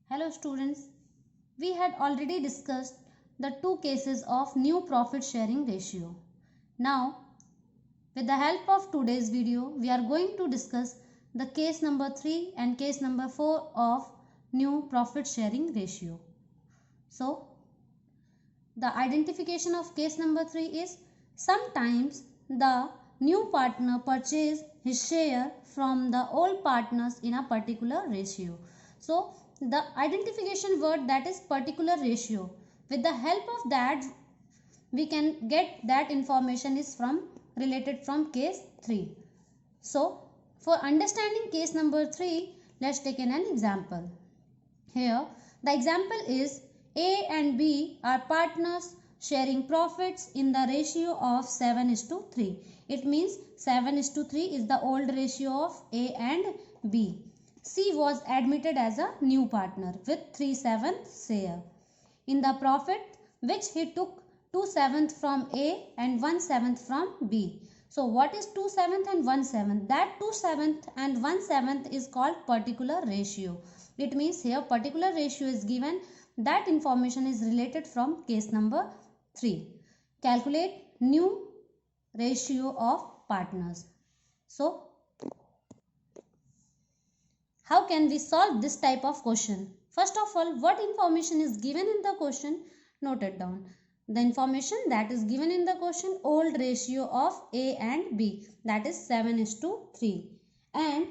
Hello students, we had already discussed the two cases of new profit sharing ratio. Now, with the help of today's video, we are going to discuss the case number 3 and case number 4 of new profit sharing ratio. So, the identification of case number 3 is sometimes the new partner purchase his share from the old partners in a particular ratio. So, the identification word that is particular ratio. With the help of that, we can get that information is related from case 3. So, for understanding case number 3, let's take an example. Here, the example is A and B are partners sharing profits in the ratio of 7:3. It means 7:3 is the old ratio of A and B. C was admitted as a new partner with 3/7 share in the profit, which he took 2/7 from A and 1/7 from B. So what is 2/7 and 1/7? That 2/7 and 1/7 is called particular ratio. It means here particular ratio is given. That information is related from case number 3. Calculate new ratio of partners. So how can we solve this type of question? First of all, what information is given in the question? Note it down. The information that is given in the question, old ratio of A and B, that is 7:3. And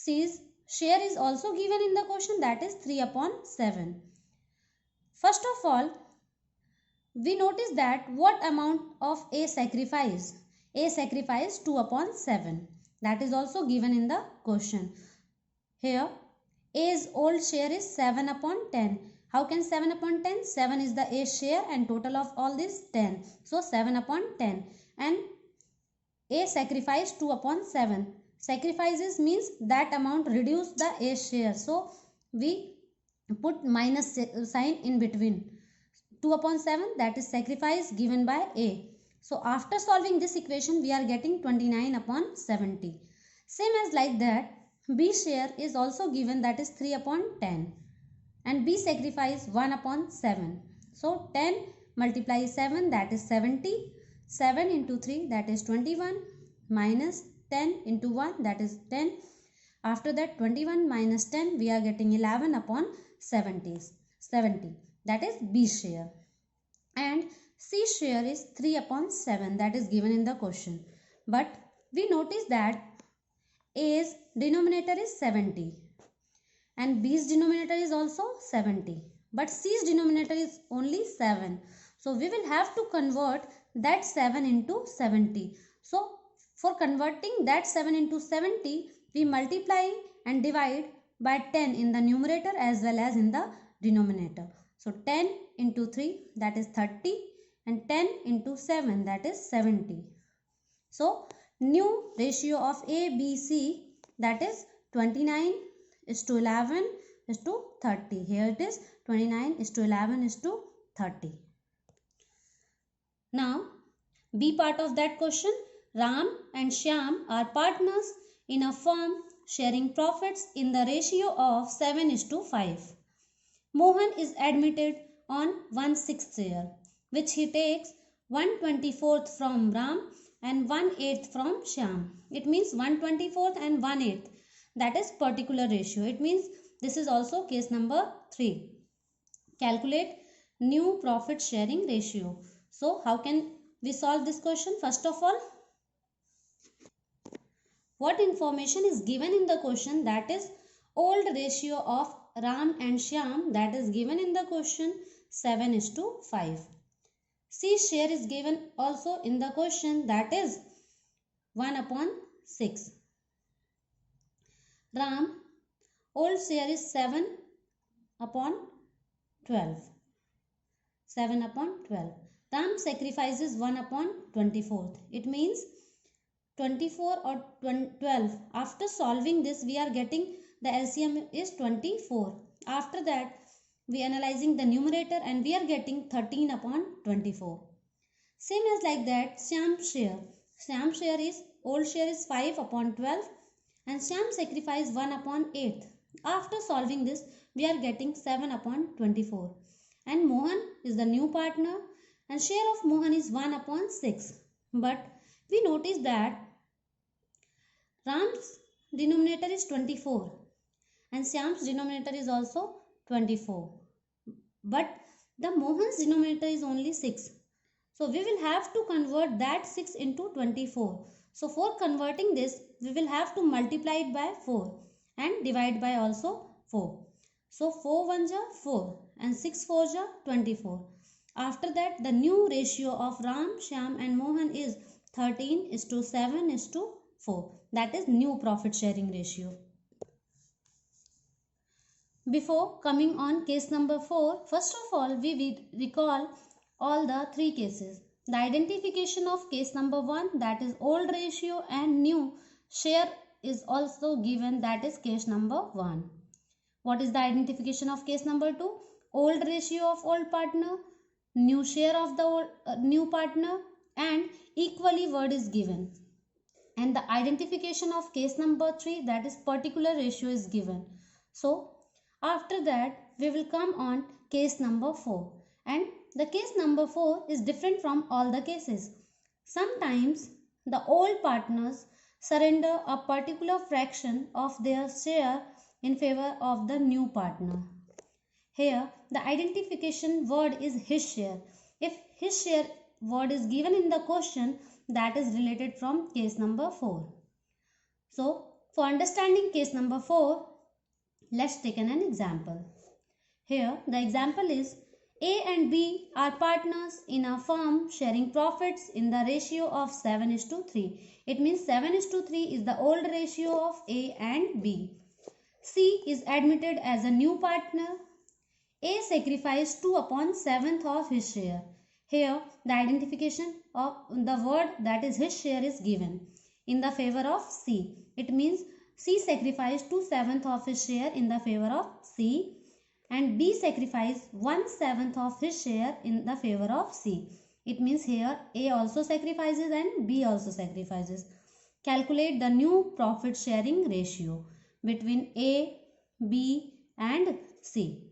C's share is also given in the question, that is 3/7. First of all, we notice that what amount of A sacrifice? A sacrifice 2/7. That is also given in the question. Here, A's old share is 7/10. How can 7/10? 7 is the A share and total of all this 10. So, 7/10. And A sacrifice 2/7. Sacrifices means that amount reduce the A share. So, we put minus sign in between. 2/7, that is sacrifice given by A. So, after solving this equation, we are getting 29/70. Same as like that, B share is also given, that is 3/10, and B sacrifice 1/7. So 10 multiply 7, that is 70. 7 into 3, that is 21, minus 10 into 1, that is 10. After that 21 minus 10, we are getting 11/70. That is B share. And C share is 3/7, that is given in the question. But we notice that A's denominator is 70 and B's denominator is also 70, but C's denominator is only 7. So we will have to convert that 7 into 70. So for converting that 7 into 70, we multiply and divide by 10 in the numerator as well as in the denominator. So 10 into 3, that is 30, and 10 into 7, that is 70. So new ratio of A, B, C, that is 29:11:30. Here it is 29:11:30. Now, B part of that question, Ram and Shyam are partners in a firm sharing profits in the ratio of 7:5. Mohan is admitted on 1/6 share, which he takes 1/24 from Ram and 1/8 from Shyam. It means 1/24 and 1/8. That is particular ratio. It means this is also case number 3. Calculate new profit sharing ratio. So, how can we solve this question? First of all, what information is given in the question? That is old ratio of Ram and Shyam, that is given in the question 7:5. C share is given also in the question, that is 1/6. Ram old share is 7/12. 7/12. Ram sacrifices 1/24. It means 24 or 12. After solving this, we are getting the LCM is 24. After that, we are analyzing the numerator and we are getting 13/24. Same as like that, Shyam share. Shyam share is, old share is 5/12 and Shyam sacrifice 1/8. After solving this, we are getting 7 upon 24. And Mohan is the new partner and share of Mohan is 1 upon 6. But we notice that Ram's denominator is 24 and Shyam's denominator is also 24. But the Mohan's denominator is only 6. So we will have to convert that 6 into 24. So for converting this, we will have to multiply it by 4 and divide by also 4. So 4 1 ja 4 and 6 4 ja 24. After that, the new ratio of Ram, Shyam and Mohan is 13 is to 7 is to 4. That is new profit sharing ratio. Before coming on case number 4, first of all, we will recall all the 3 cases. The identification of case number 1, that is old ratio and new share is also given, that is case number 1. What is the identification of case number 2? Old ratio of old partner, new share of the new partner and equally word is given. And the identification of case number 3, that is particular ratio is given. So after that, we will come on case number 4. And the case number 4 is different from all the cases. Sometimes the old partners surrender a particular fraction of their share in favor of the new partner. Here, the identification word is his share. If his share word is given in the question, that is related from case number 4. So, for understanding case number 4, let's take an example. Here the example is A and B are partners in a firm sharing profits in the ratio of 7 is to 3. It means 7 is to 3 is the old ratio of A and B. C is admitted as a new partner. A sacrificed 2 upon 7th of his share. Here the identification of the word that is his share is given in the favor of C. It means C sacrificed 2/7 of his share in the favor of C and B sacrificed 1/7 of his share in the favor of C. It means here A also sacrifices and B also sacrifices. Calculate the new profit sharing ratio between A, B and C.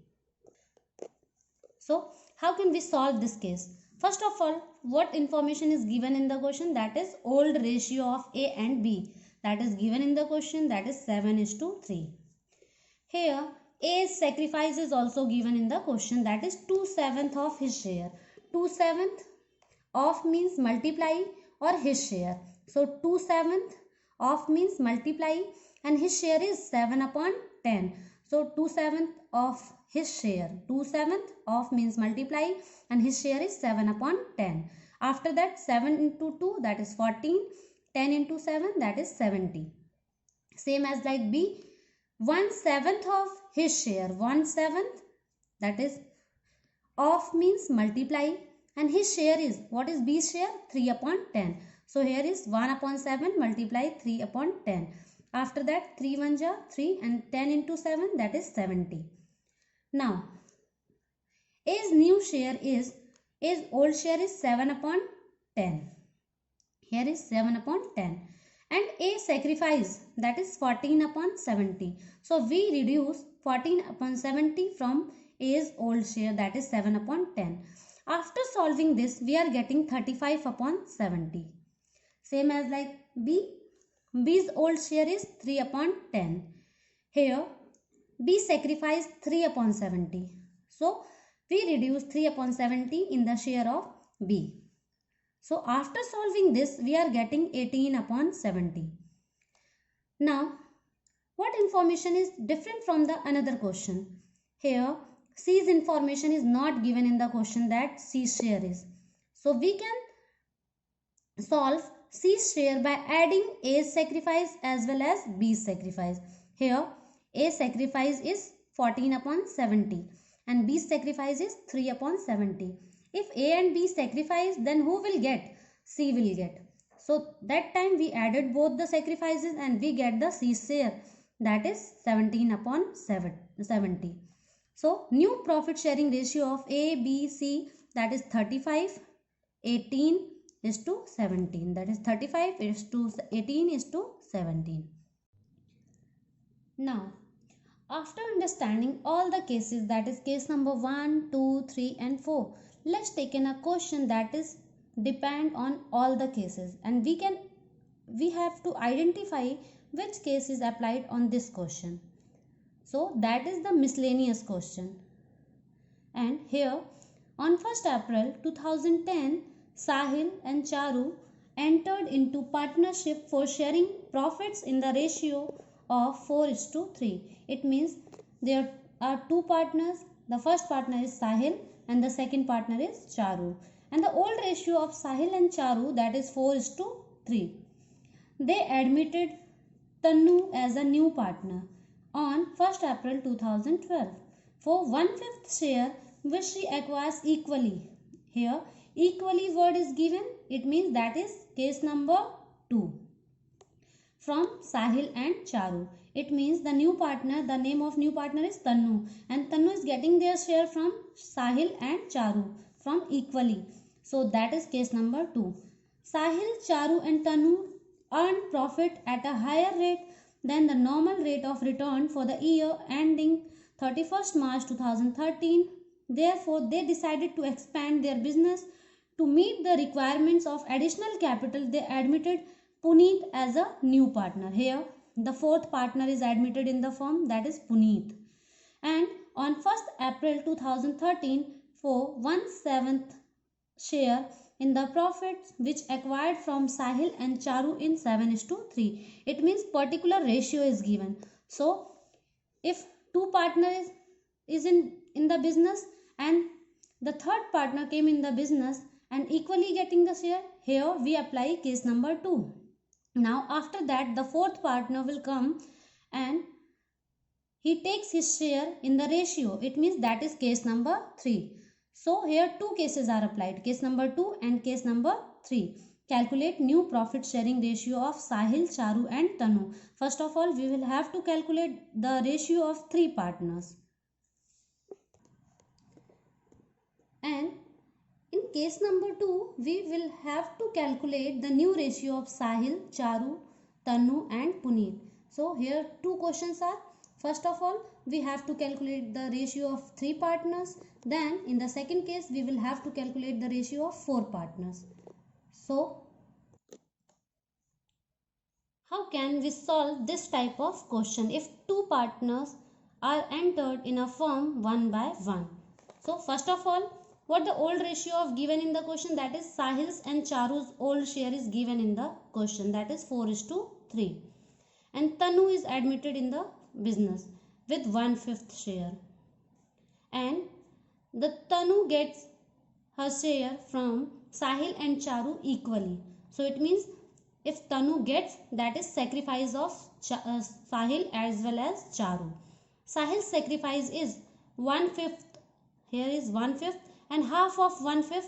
So how can we solve this case? First of all, what information is given in the question? That is old ratio of A and B. That is given in the question, that is 7 is to 3. Here A's sacrifice is also given in the question, that is 2/7 of his share. 2/7 of means multiply or his share. So 2/7 of means multiply and his share is 7 upon 10. So 2/7 of his share. 2/7 of means multiply and his share is 7 upon 10. After that 7 into 2 that is 14. 10 into 7 that is 70. Same as like B. 1/7 of his share. 1/7 that is of means multiply and his share is, what is B's share? 3 upon 10. So here is 1 upon 7 multiply 3 upon 10. After that 3 1 ja 3 and 10 into 7 that is 70. Now A's new share is, A's old share is 7 upon 10. Here is 7 upon 10 and A sacrifice that is 14 upon 70. So we reduce 14 upon 70 from A's old share, that is 7 upon 10. After solving this, we are getting 35 upon 70. Same as like B. B's old share is 3 upon 10. Here B sacrificed 3 upon 70. So we reduce 3 upon 70 in the share of B. So after solving this, we are getting 18 upon 70. Now, what information is different from the another question? Here, C's information is not given in the question, that C's share is. So we can solve C's share by adding A's sacrifice as well as B's sacrifice. Here, A's sacrifice is 14 upon 70 and B's sacrifice is 3 upon 70. If A and B sacrifice, then who will get? C will get. So that time we added both the sacrifices and we get the C share, that is 17 upon 70. So new profit sharing ratio of A, B, C, that is 35, 18 is to 17. That is 35 is to 18 is to 17. Now After understanding all the cases, that is case number 1, 2, 3 and 4, let's take in a question that is depend on all the cases, and we have to identify which case is applied on this question. So that is the miscellaneous question. And here on 1st April 2010, Sahil and Charu entered into partnership for sharing profits in the ratio of 4:3. It means there are two partners. The first partner is Sahil and the second partner is Charu. And the old ratio of Sahil and Charu, that is 4:3. They admitted Tanu as a new partner on 1st April 2012 for 1/5 share which she acquires equally. Here equally word is given. It means that is case number 2 from Sahil and Charu. It means the new partner, the name of new partner is Tanu, and Tanu is getting their share from Sahil and Charu from equally. So that is case number 2. Sahil, Charu and Tanu earned profit at a higher rate than the normal rate of return for the year ending 31st March 2013. Therefore, they decided to expand their business. To meet the requirements of additional capital, they admitted Puneet as a new partner. Here, the fourth partner is admitted in the firm, that is Puneet. And on 1st April 2013, for 1/7 share in the profits which acquired from Sahil and Charu in 7:3. It means particular ratio is given. So, if two partners is in the business and the third partner came in the business and equally getting the share, here we apply case number 2. Now after that the fourth partner will come and he takes his share in the ratio. It means that is case number 3. So here two cases are applied, case number 2 and case number 3. Calculate new profit sharing ratio of Sahil, Charu and Tanu. First of all, we will have to calculate the ratio of 3 partners. And in case number 2, we will have to calculate the new ratio of Sahil, Charu, Tanu and Puneet. So here two questions are. First of all, we have to calculate the ratio of 3 partners. Then in the second case, we will have to calculate the ratio of 4 partners. So how can we solve this type of question if two partners are entered in a firm one by one? So first of all, what the old ratio of given in the question, that is Sahil's and Charu's old share is given in the question, that is 4:3. And Tanu is admitted in the business with 1/5 share. And the Tanu gets her share from Sahil and Charu equally. So it means if Tanu gets, that is sacrifice of Sahil as well as Charu. Sahil's sacrifice is 1/5. Here is 1/5 and half of 1/5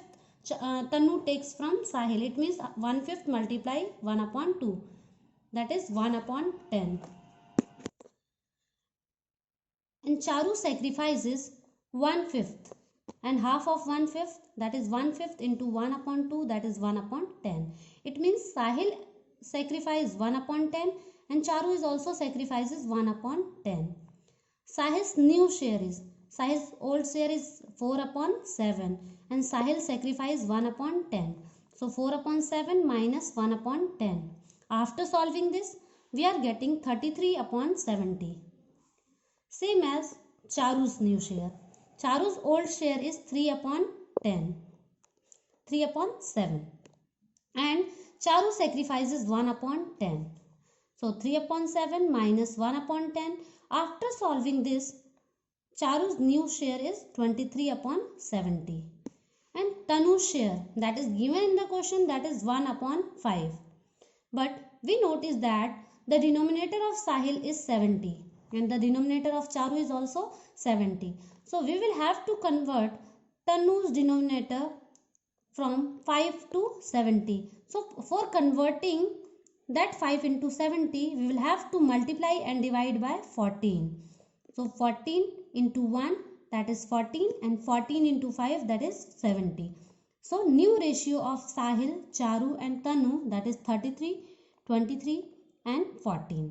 Tanu takes from Sahil. It means 1/5 multiply 1/2. That is 1/10. And Charu sacrifices 1/5 and half of 1/5, that is 1/5 into 1/2, that is 1/10. It means Sahil sacrifices 1/10 and Charu is also sacrifices 1/10. Sahil's new share is, Sahil's old share is 4/7 and Sahil sacrifices 1/10. So 4/7 minus 1/10. After solving this, we are getting 33/70. Same as Charu's new share. Charu's old share is 3/10. 3/7. And Charu sacrifices 1/10. So 3/7 minus 1/10. After solving this, Charu's new share is 23/70. And Tanu's share, that is given in the question, that is 1/5. But we notice that the denominator of Sahil is 70 and the denominator of Charu is also 70. So we will have to convert Tanu's denominator from 5 to 70. So for converting that 5 into 70, we will have to multiply and divide by 14. So 14 into 1, that is 14, and 14 into 5, that is 70. So new ratio of Sahil, Charu and Tanu, that is 33, 23 and 14.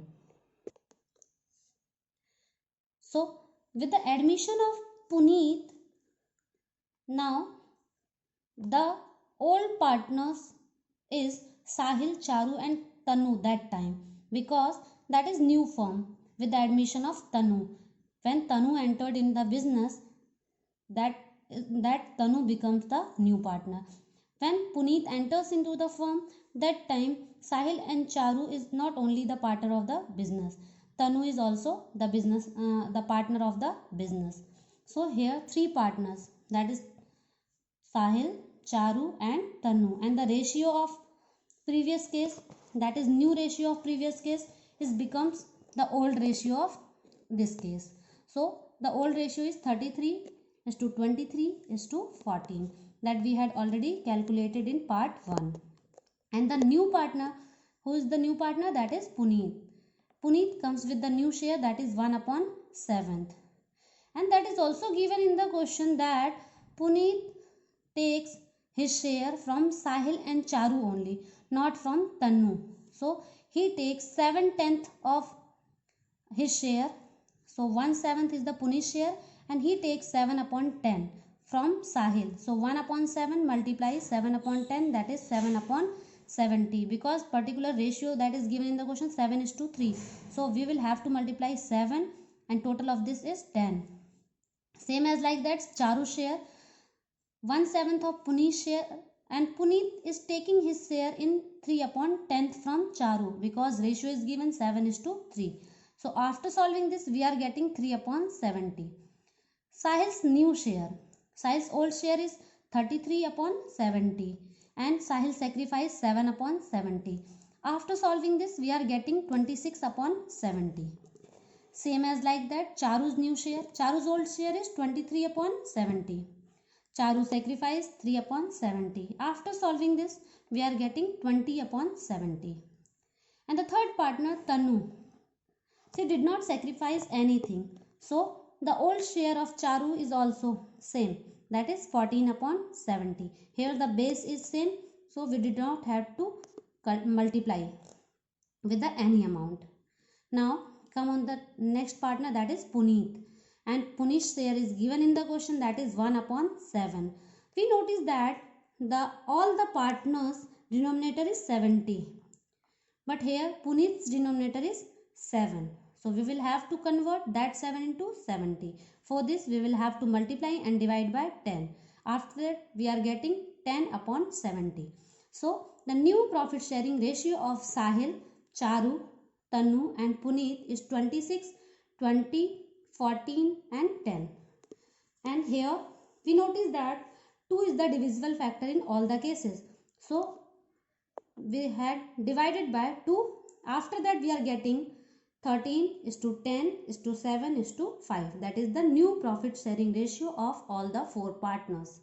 So with the admission of Puneet, now the old partners is Sahil, Charu and Tanu that time, because that is new firm with the admission of Tanu. When Tanu entered in the business, that Tanu becomes the new partner. When Puneet enters into the firm, that time Sahil and Charu is not only the partner of the business, Tanu is also the partner of the business. So here three partners, that is Sahil, Charu and Tanu, and the ratio of previous case, that is new ratio of previous case, is becomes the old ratio of this case. So the old ratio is 33 is to 23 is to 14, that we had already calculated in part 1. And the new partner, who is the new partner? That is Puneet. Puneet comes with the new share, that is 1 upon 7th. And that is also given in the question that Puneet takes his share from Sahil and Charu only, not from Tanu. So he takes 7/10 of his share. So 1/7 is the Puneet share, and he takes 7 upon 10 from Sahil. So 1 upon 7 multiplies 7 upon 10, that is 7 upon 70, because particular ratio that is given in the question 7 is to 3. So we will have to multiply 7 and total of this is 10. Same as like that, Charu share 1/7 of Puneet's share, and Puneet is taking his share in 3 upon 10th from Charu, because ratio is given 7 is to 3. So after solving this, we are getting 3 upon 70. Sahil's new share. Sahil's old share is 33 upon 70 and Sahil sacrificed 7 upon 70. After solving this, we are getting 26 upon 70. Same as like that, Charu's new share. Charu's old share is 23 upon 70. Charu sacrificed 3 upon 70. After solving this, we are getting 20 upon 70. And the third partner, Tanu, she did not sacrifice anything. So the old share of Charu is also same, that is 14 upon 70. Here the base is same, so we did not have to multiply with the any amount. Now come on the next partner, that is Puneet. And Puneet's share is given in the question, that is 1 upon 7. We notice that all the partners denominator is 70, but here Puneet's denominator is 7. So we will have to convert that 7 into 70. For this we will have to multiply and divide by 10. After that we are getting 10 upon 70. So the new profit sharing ratio of Sahil, Charu, Tanu and Puneet is 26, 20, 14 and 10. And here we notice that 2 is the divisible factor in all the cases. So we had divided by 2. After that we are getting 13 is to 10 is to 7 is to 5. That is the new profit sharing ratio of all the 4 partners.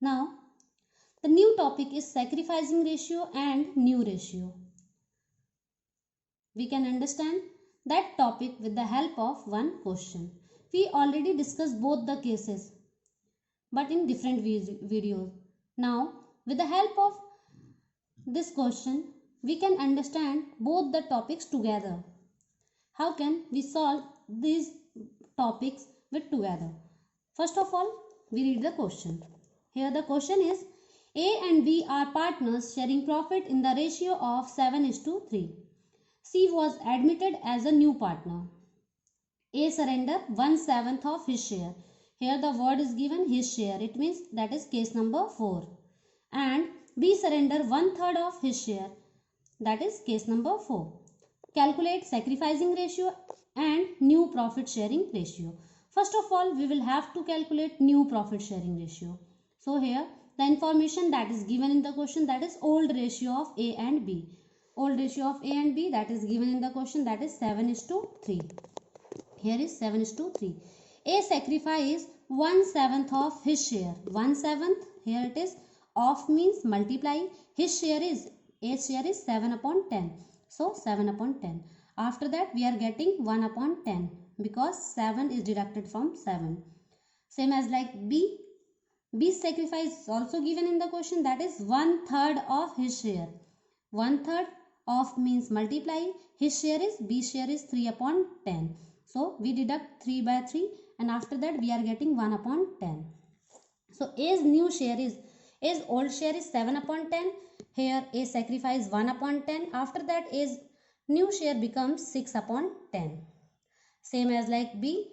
Now the new topic is sacrificing ratio and new ratio. We can understand that topic with the help of one question. We already discussed both the cases, but in different videos. Now with the help of this question, we can understand both the topics together. How can we solve these topics with together? First of all, we read the question. Here the question is, A and B are partners sharing profit in the ratio of 7 is to 3. C was admitted as a new partner. A surrendered 1/7 of his share. Here the word is given his share. It means that is case number 4. And B surrendered 1/3 of his share. That is case number 4. Calculate sacrificing ratio and new profit sharing ratio. First of all, we will have to calculate new profit sharing ratio. So here the information that is given in the question, that is old ratio of A and B. Old ratio of A and B that is given in the question, that is 7 is to 3. Here is 7 is to 3. A sacrificed 1/7 of his share. 1/7, here it is, of means multiply. His share is, A's share is 7 upon 10. So 7 upon 10. After that we are getting 1 upon 10 because 7 is deducted from 7. Same as like B. B's sacrifice is also given in the question, that is 1/3 of his share. 1/3 Of means multiply. His share is, B's share is 3 upon 10. So we deduct 3 by 3 and after that we are getting 1 upon 10. So A's new share is, A's old share is 7 upon 10. Here A sacrifice 1 upon 10. After that A's new share becomes 6 upon 10. Same as like B.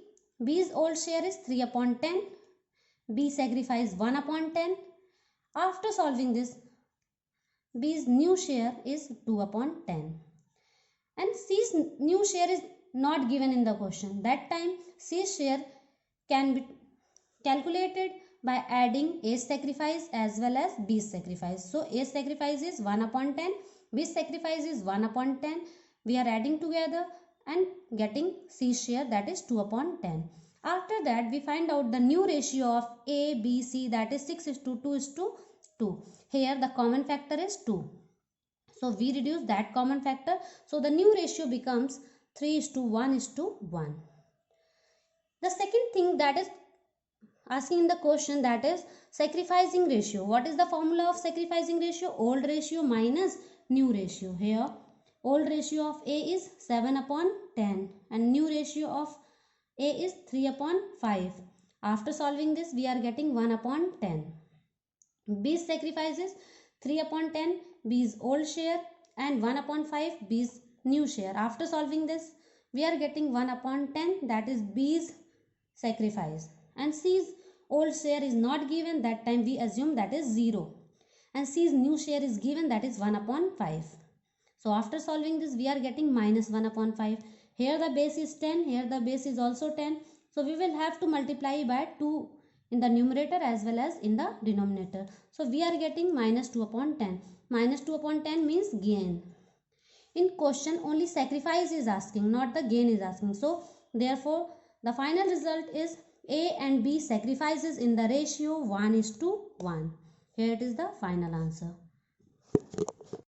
B's old share is 3 upon 10. B sacrifice 1 upon 10. After solving this, B's new share is 2 upon 10. And C's new share is not given in the question. That time C's share can be calculated by adding A's sacrifice as well as B's sacrifice. So A's sacrifice is 1 upon 10. B's sacrifice is 1 upon 10. We are adding together and getting C's share, that is 2 upon 10. After that we find out the new ratio of A, B, C, that is 6:2:2. Here the common factor is 2. So we reduce that common factor. So the new ratio becomes 3:1:1. The second thing that is asking in the question, that is sacrificing ratio. What is the formula of sacrificing ratio? Old ratio minus new ratio. Here old ratio of A is 7 upon 10 and new ratio of A is 3 upon 5. After solving this we are getting 1 upon 10. B's sacrifice is 3 upon 10, B's old share, and 1 upon 5 B's new share. After solving this we are getting 1 upon 10, that is B's sacrifice, and C's old share is not given. That time we assume that is 0, and C's new share is given, that is 1 upon 5. So after solving this we are getting minus 1 upon 5. Here the base is 10, here the base is also 10. So we will have to multiply by 2 in the numerator as well as in the denominator. So we are getting minus 2 upon 10. Minus 2 upon 10 means gain. In question only sacrifice is asking, not the gain is asking. So therefore the final result is A and B sacrifices in the ratio 1:1. Here it is the final answer.